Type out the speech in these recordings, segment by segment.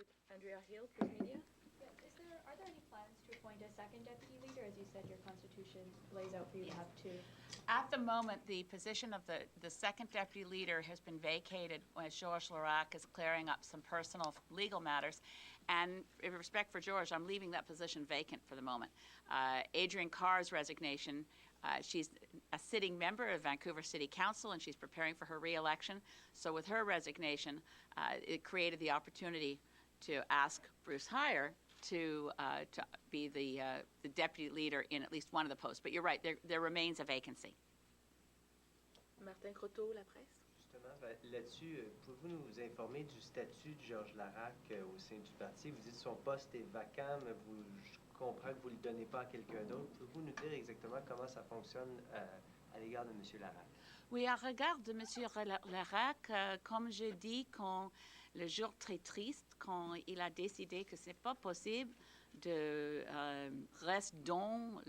with Andrea Hill, News Media. Are there any plans to appoint a second deputy leader? As you said, your constitution lays out for you to have two. At the moment, the position of the second deputy leader has been vacated as Georges Larac is clearing up some personal legal matters. And in respect for Georges, I'm leaving that position vacant for the moment. Adriane Carr's resignation, she's a sitting member of Vancouver City Council and she's preparing for her re-election. So with her resignation, it created the opportunity to ask Bruce Hyer to be the deputy leader in at least one of the posts. But you're right, there remains a vacancy. Martin Croteau, La Presse. Justement, là-dessus, pouvez-vous nous informer du statut de Georges Larac au sein du parti? Vous dites son poste est vacant, mais je comprends que vous ne le donnez pas à quelqu'un d'autre. Pouvez-vous nous dire exactement comment ça fonctionne à l'égard de M. Larac? Oui, à l'égard de M. Larac, comme je dis, quand le jour très triste, quand il a décidé que ce n'est pas possible de rester dans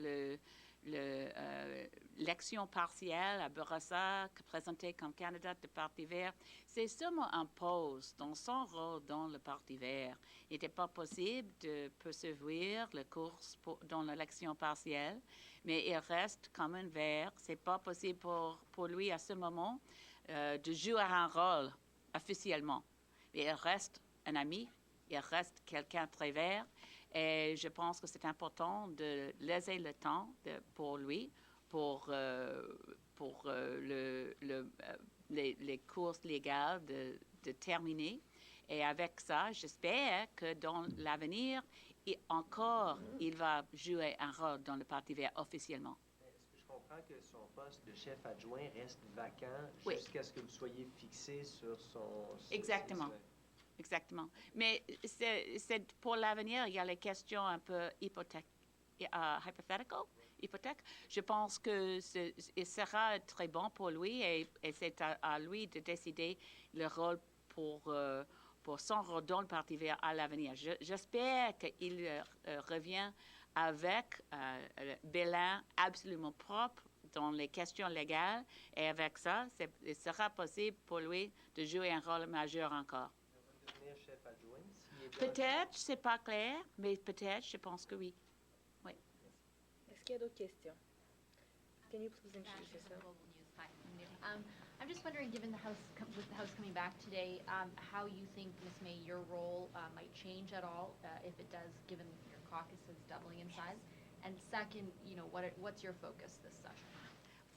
l'élection partielle à Bourassa, présenté comme candidat du Parti vert, c'est seulement un pause dans son rôle dans le Parti vert. Il n'était pas possible de poursuivre la course dans l'élection partielle, mais il reste comme un vert. Ce n'est pas possible pour lui à ce moment de jouer un rôle officiellement. Mais il reste un ami, il reste quelqu'un de très vert, et je pense que c'est important de laisser le temps pour lui, pour les courses légales de terminer. Et avec ça, j'espère que dans l'avenir, il va jouer un rôle dans le Parti vert officiellement. Est-ce que je comprends que son poste de chef adjoint reste vacant Oui. Jusqu'à ce que vous soyez fixé sur son... Exactement. Exactement. Mais c'est pour l'avenir, il y a les questions un peu hypothèque. Je pense que il sera très bon pour lui et c'est à lui de décider le rôle pour son rôle dans le Parti vert à l'avenir. J'espère qu'il revient avec un bilan absolument propre dans les questions légales et avec ça, il sera possible pour lui de jouer un rôle majeur encore. Devenir chef adjoint? Peut-être, c'est pas clair, mais peut-être, je pense que oui. Oui. Est-ce qu'il y a d'autres questions? Can you please introduce yourself? I'm just wondering, given with the House coming back today, how you think, Ms. May, your role might change at all, if it does, given your caucus is doubling in size? And second, what's your focus this session?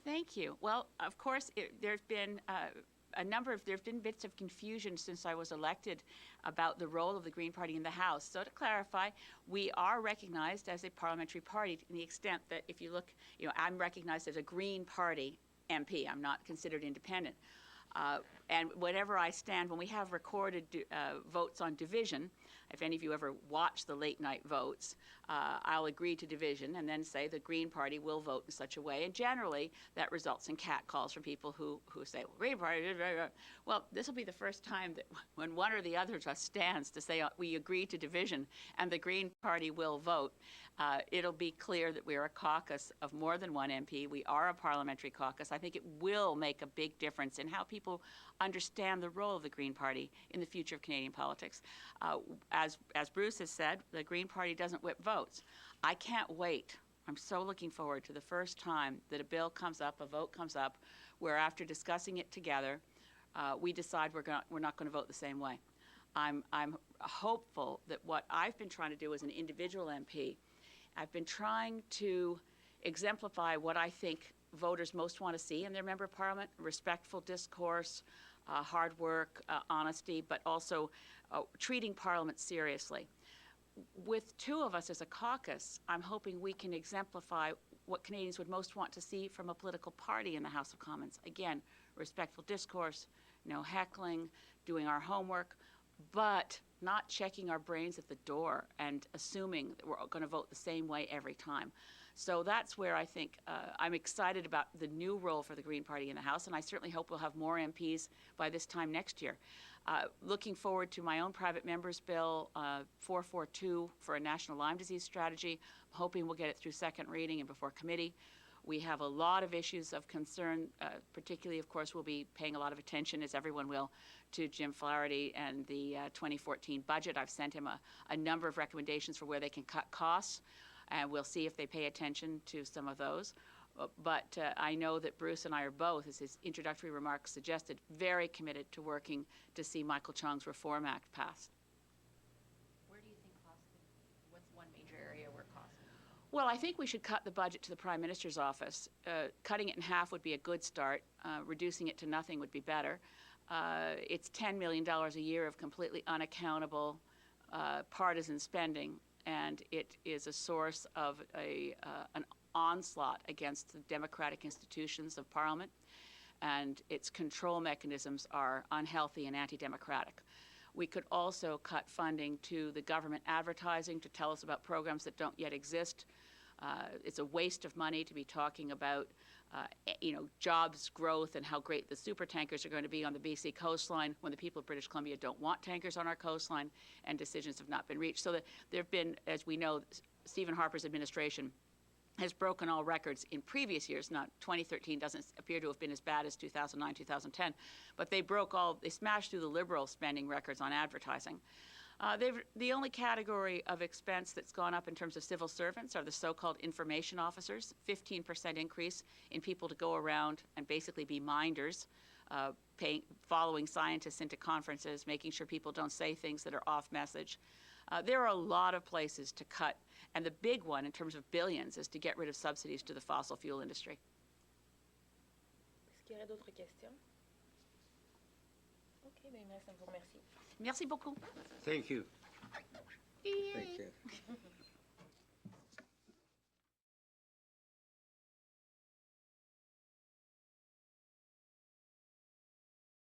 Thank you. Well, of course, there's been there's been bits of confusion since I was elected about the role of the Green Party in the House. So to clarify, we are recognized as a parliamentary party in the extent that if you look, I'm recognized as a Green Party MP. I'm not considered independent. And whenever I stand, when we have recorded votes on division, if any of you ever watch the late night votes, I'll agree to division and then say the Green Party will vote in such a way. And generally, that results in catcalls from people who say, well, Green Party, well, this will be the first time that when one or the other just stands to say we agree to division and the Green Party will vote, it'll be clear that we're a caucus of more than one MP. We are a parliamentary caucus. I think it will make a big difference in how people understand the role of the Green Party in the future of Canadian politics. As Bruce has said, the Green Party doesn't whip votes. I can't wait. I'm so looking forward to the first time that a bill comes up, a vote comes up, where after discussing it together, we decide we're not going to vote the same way. I'm hopeful that what I've been trying to do as an individual MP, I've been trying to exemplify what I think voters most want to see in their member of parliament: respectful discourse, hard work, honesty, but also treating parliament seriously. With two of us as a caucus, I'm hoping we can exemplify what Canadians would most want to see from a political party in the House of Commons. Again, respectful discourse, no heckling, doing our homework, but not checking our brains at the door and assuming that we're going to vote the same way every time. So that's where I think I'm excited about the new role for the Green Party in the House, and I certainly hope we'll have more MPs by this time next year. Looking forward to my own private member's bill, 442, for a national Lyme disease strategy. I'm hoping we'll get it through second reading and before committee. We have a lot of issues of concern, particularly, of course, we'll be paying a lot of attention, as everyone will, to Jim Flaherty and the 2014 budget. I've sent him a number of recommendations for where they can cut costs, and we'll see if they pay attention to some of those. But I know that Bruce and I are both, as his introductory remarks suggested, very committed to working to see Michael Chong's Reform Act passed. Where do you think what's one major area where cost? Well, I think we should cut the budget to the Prime Minister's office. Cutting it in half would be a good start. Reducing it to nothing would be better. It's $10 million a year of completely unaccountable partisan spending, and it is a source of an onslaught against the democratic institutions of Parliament, and its control mechanisms are unhealthy and anti-democratic. We could also cut funding to the government advertising to tell us about programs that don't yet exist. It's a waste of money to be talking about jobs growth and how great the super tankers are going to be on the BC coastline when the people of British Columbia don't want tankers on our coastline, and decisions have not been reached. So that there have been, as we know, Stephen Harper's administration has broken all records in previous years. Now, 2013 doesn't appear to have been as bad as 2009, 2010, but they smashed through the Liberal spending records on advertising. The only category of expense that's gone up in terms of civil servants are the so-called information officers, 15% increase in people to go around and basically be minders, following scientists into conferences, making sure people don't say things that are off message. There are a lot of places to cut, and the big one in terms of billions is to get rid of subsidies to the fossil fuel industry. Est-ce qu'il y aurait d'autres questions? OK, bien, merci, je vous remercie. Merci beaucoup. Thank you. Yay. Thank you.